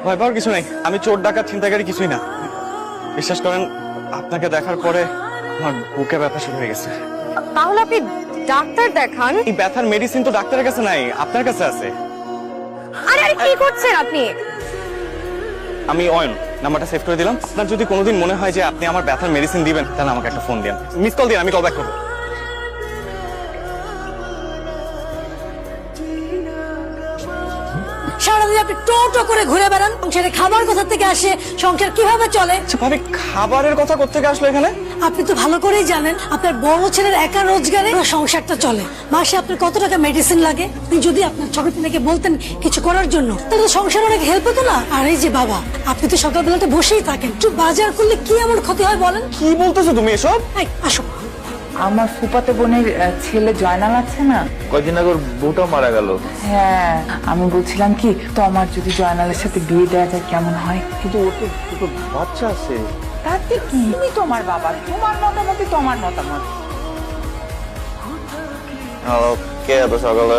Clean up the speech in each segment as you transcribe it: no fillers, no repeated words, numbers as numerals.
ভয় পাওয়ার কিছু নেই। আমি চোর ডাকাত ছিনতাইকারী কিছুই না। বিশ্বাস করেন, আপনাকে দেখার পরে আমার বুকে ব্যথা শুরু হয়ে গেছে। তাহলে আপনি ডাক্তার দেখান। এই ব্যথার মেডিসিন তো ডাক্তারের কাছে নাই, আপনার কাছে আছে। আরে আরে কি করছেন আপনি? আমি অয়ন, নাম্বারটা সেভ করে দিলাম। আপনার যদি কোনোদিন মনে হয় যে আপনি আমার ব্যথার মেডিসিন দিবেন, তাহলে আমাকে একটা ফোন দিন, মিস কল দিন, আমি কল ব্যাক করবো। সারাদিন আপনি টো করে ঘুরে বেড়ান, সংসারে খাবার কোথা থেকে আসে, সংসার কিভাবে চলে? আচ্ছা ভাবি, খাবারের কথা কোত্থেকে আসলো এখানে? আপনি তো ভালো করেই জানেন আপনার বড় ছেলের একা রোজগারে পুরো সংসারটা চলে। মাসে আপনার কত টাকা মেডিসিন লাগে? আপনি যদি আপনার ছোট থেকে বলতেন কিছু করার জন্য, তাহলে সংসার অনেক হেল্প হতো না। আর এই যে বাবা, আপনি তো সকালবেলাটা বসেই থাকেন, একটু বাজার করলে কি এমন ক্ষতি হয় বলেন? কি বলতেছো তুমি এসব? এই, আসো। আমার ফুফাতো বোনের ছেলে জয়নাল আছে না, কয়দিন আগে ওর বউটা মারা গেল। হ্যাঁ আমি বলছিলাম কি, তো আমার যদি জয়নালের সাথে বিয়ে দেওয়া যায় কেমন হয়? কিন্তু ওর তো বাচ্চা আছে। তাতে কি, তুমি তোমার বাবা, তোমার মতামতই তোমার মতামত। কে এত সকালে?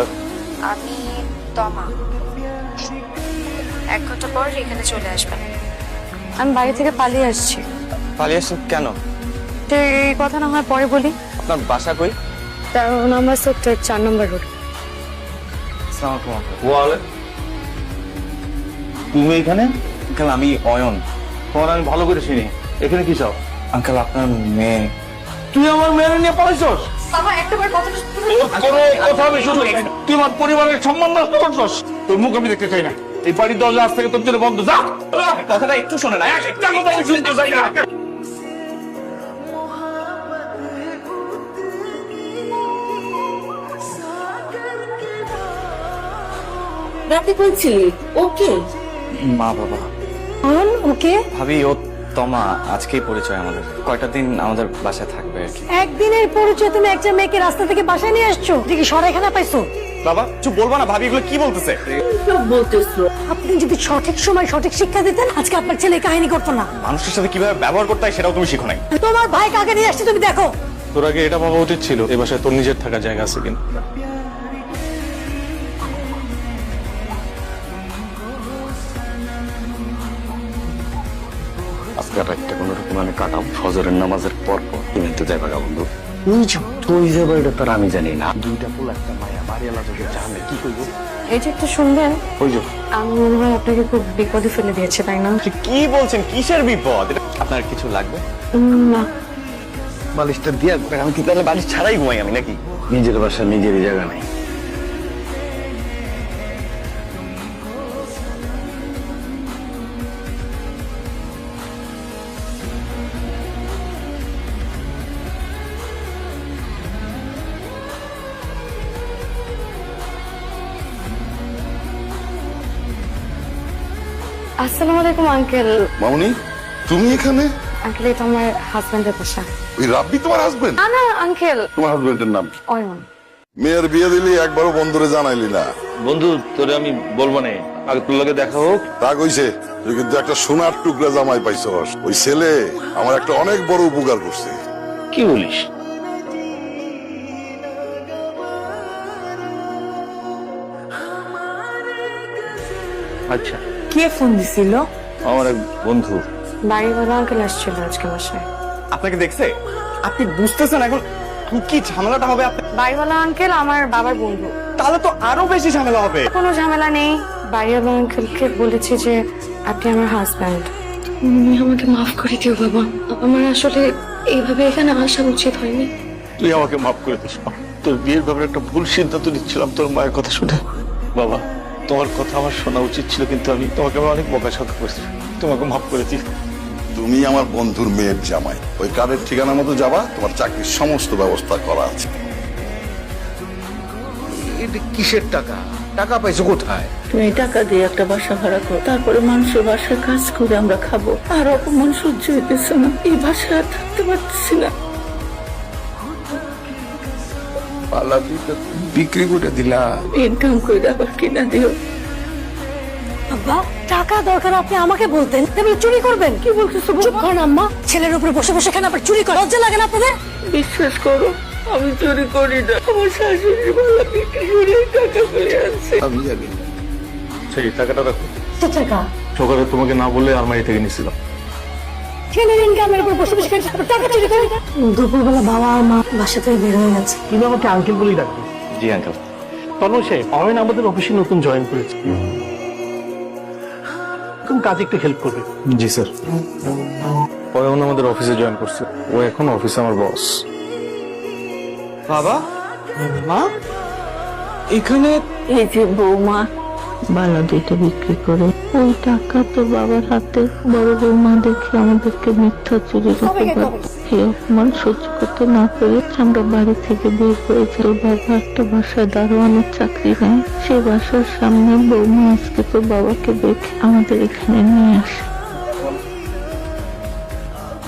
আমি তমা। 1 ঘন্টা পর এখানে চলে আসবেন। আমি বাড়ি থেকে পালিয়ে আসছি। পালিয়ে আসছেন কেন? তো এই কথা না হয় পরে বলি। আপনার বাসা কই? 13 নম্বর সেক্টর 4 নম্বর রোড। আসসালামু আলাইকুম আঙ্কেল। ওয়ালে তুমি এখানে? আঙ্কেল আমি অয়ন। তোমার আমি ভালো করে চিনি। এখানে কি চাও? আঙ্কেল আপনার মেয়ে। তুই আমার মেয়ে নিয়ে পালাইছস? বাবা একটাবার কথা কোনো কথা আমি শুনবো না। তুই আমার পরিবারের সম্মান নষ্ট করছস। তোর মুখ আমি দেখতে চাই না। এই বাড়ির দরজা আজ থেকে তোর জন্য বন্ধ। যা, কথাটা একটু শোনে না। একটা কথা আমি শুনতে চাই না। রাতে বলছিলি ওকে? মা বাবা। ওকে ভাবি, ও তমা। আজকেই পরিচয় আমাদের। কয়টা দিন আমাদের বাসায় থাকবে আর কি। একদিনের পরিচয় তুমি একটা মেয়েকে রাস্তা থেকে বাসায় নিয়ে আসছো? তুই কি সরাইখানা পাইছো? বাবা চুপ বলবা না? ভাবি এগুলো কি বলতেছে? আপনি যদি সঠিক সময় সঠিক শিক্ষা দিতেন, আজকে আপনার ছেলে এই কাহিনী করতো না। মানুষের সাথে কিভাবে ব্যবহার করতে হয় সেটাও তুমি শিখো নাই। তোমার ভাই কাকে নিয়ে আসছে তুমি দেখো। তোর আগে এটা ভাবা উচিত ছিল, এ বাসায় তোর নিজের থাকার জায়গা আছে কিনা। আজকে রাতটা কোনো রকম আমি কাটাম। ফজরের নামাজের পর তুমি তো যাইবা গা বন্ধু। তুই যাবা এটা তার আমি জানি না। দুইটা ফুল একটা মায়া বাড়িওয়ালা যদি জানে কি করবো? এই যে একটু শুনবেন। ওই যে আমি মনে হয় আপনাকে খুব বিপদে ফেলে দিয়েছি, তাই না? কি বলছেন? কিসের বিপদ? আপনার কিছু লাগবে? না। বালিশটা দিয়া আমি কি তাহলে বালিশ ছাড়াই ঘুমাই আমি নাকি? নিজের বাসা নিজেরই জায়গা নাই। আসসালামু আলাইকুম আঙ্কেল। মামুনি, তুমি এখানে? আঙ্কেল এটা আমার হাজবেন্ডের বাসা। ওই রাব্বি তোমার হাজবেন্ড? না না আঙ্কেল, তোমার হাজবেন্ডের নাম কি? অয়ন। মেয়ের বিয়ে দিলি একবারও বন্ধুরে জানাইলি না। বন্ধু তোরে আমি বলবো না, আগে তোর লগে দেখা হোক। তা কইছে, তুই কিন্তু একটা সোনার টুকরা জামাই পাইছস। ওই ছেলে আমার একটা অনেক বড় উপকার করছে। কি বলিস? আচ্ছা, কে ফোন দিছিল? আমার এক বন্ধু। বাড়িওয়ালা আঙ্কেল আসছিল আজকে বাসায়। আপনাকে দেখছে? আপনি বুঝতেছেন এখন কি ঝামেলাটা হবে? আপনি বাড়িওয়ালা আঙ্কেল আমার বাবার বন্ধু। তাহলে তো আরো বেশি ঝামেলা হবে। কোনো ঝামেলা নেই। বাড়িওয়ালা আঙ্কেলকে বলেছি যে আপনি আমার হাজব্যান্ড। তুমি আমাকে মাফ করে দিও বাবা, আমার আসলে এইভাবে এখানে আসা উচিত হয়নি। তুই আমাকে মাফ করে দিস। তোর বিয়ের ব্যাপারে একটা ভুল সিদ্ধান্ত নিচ্ছিলাম তোর মায়ের কথা শুনে। বাবা, তোমার কথা আমার শোনা উচিত ছিল, কিন্তু আমি তোমাকে অনেক বকাঝকা করেছি। তোমাকে মাফ করে দিই। তুমি আমার বন্ধুর মেয়ের জামাই। ওই কার্ডের ঠিকানা মতো যাবা, তোমার চাকরির সমস্ত ব্যবস্থা করা আছে। এটা কিসের টাকা? টাকা পাইছো কোথায়? তুমি টাকা দিয়ে একটা বাসা ভাড়া করো, তারপরে মানুষের বাসায় কাজ করে আমরা খাবো। আর অপমান সহ্য হইতেছে না, এই বাসায় আর থাকতে পারতেছি না। পালা দুইটা বিক্রি করে দিলা। ইনকাম করে আবার কিনা দিও। আব্বা, টাকা দরকার আপনি আমাকে বলতেন, তেমনি চুরি করবেন? কি বলতেছো? চুপ করেন আম্মা। ছেলের উপরে বসে বসে কেন আবার চুরি করা? লজ্জা লাগে না আপনাদের? বিশ্বাস করো, আমি চুরি করি না, আমার শাশুড়ি মালা বিক্রি করে টাকা করে আনছে। আমি জানি সেই টাকাটা রাখো। তো টাকা সকালে তোমাকে না বলে আলমারি থেকে নিছিলাম। ছেলের ইনকামের উপর বসে বসে খেয়ে টাকা চুরি করে। দুপুরবেলা বাবা আর মা বাসা থেকে বের হয়ে গেছে। তুমি আমাকে আঙ্কেল বলেই ডাকবে। জি আঙ্কেল। তন্ময় সাহেব, অয়ন আমাদের অফিসে নতুন জয়েন করেছে। তুমি কাজে একটু হেল্প করবে। জি স্যার। অয়ন আমাদের অফিসে জয়েন করছে, ও এখন অফিসে আমার বস। বাবা, মা, এখানে এই যে বৌমা বালা দুইটা বিক্রি করে ওই টাকা তো বাবার হাতে, বড় বৌমা দেখে আমাদেরকে মিথ্যা চুরির অপবাদ, এই অপমান সহ্য করতে না পেরে আমরা বাড়ি থেকে বের করেছি। তোর বাবা একটা বাসায় দারোয়ানের চাকরি নেয়, সেই বাসার সামনে বৌমা আজকে তোর বাবাকে দেখে আমাদের এখানে নিয়ে আসে।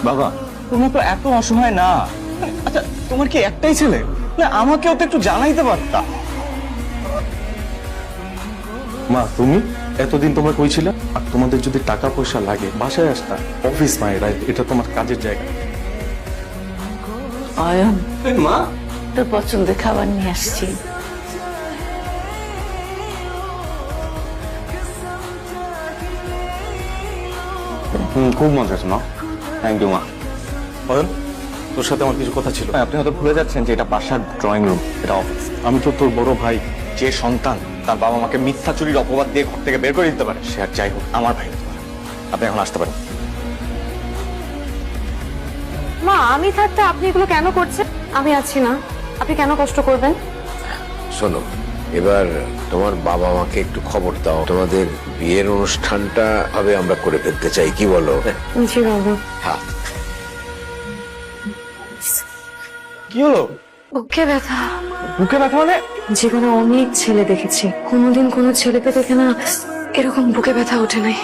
বাবা, তুমি তো এত অসহায় না। আচ্ছা, তোমার কি একটাই ছেলে? না, আমাকেও তো একটু জানাইতে পারতা। মা, তুমি এতদিন তোমরা কই ছিলা? আর তোমাদের যদি টাকা পয়সা লাগে বাসায় আসতা, অফিস নয়, এটা তোমার কাজের জায়গা। অয়ন, মা, তোর পছন্দের খাবার নিয়ে আসছি। খুব মজা আছে মা। থ্যাংক ইউ মা। অয়ন, তোর সাথে আমার কিছু কথা ছিল। আপনি হয়তো ভুলে যাচ্ছেন যে এটা বাসার ড্রয়িং রুম, এটা অফিস। আমি তো তোর বড় ভাই। যে সন্তান তার বাবা মাকে মিথ্যা চুরির অপবাদ দিয়ে ঘর থেকে বের করে দিতে পারে, সে আর যাই হোক আমার ভাই হতে পারে। আপনি এখন আসতে পারেন। মা, আমি থাকতে আপনি এগুলো কেন করছেন? আমি আছি না, আপনি কেন কষ্ট করবেন? শোনো, এবার তোমার বাবা মাকে একটু খবর দাও, তোমাদের বিয়ের অনুষ্ঠানটা ভাবে আমরা করে ফেলতে চাই, কি বলো? জি বাবা। হ্যাঁ, কি হলো? বুকে ব্যথা। বুকে ব্যথা মানে? জীবনে অনেক ছেলে দেখেছি, কোনোদিন কোনো ছেলেকে দেখে না এরকম বুকে ব্যথা ওঠে নাই।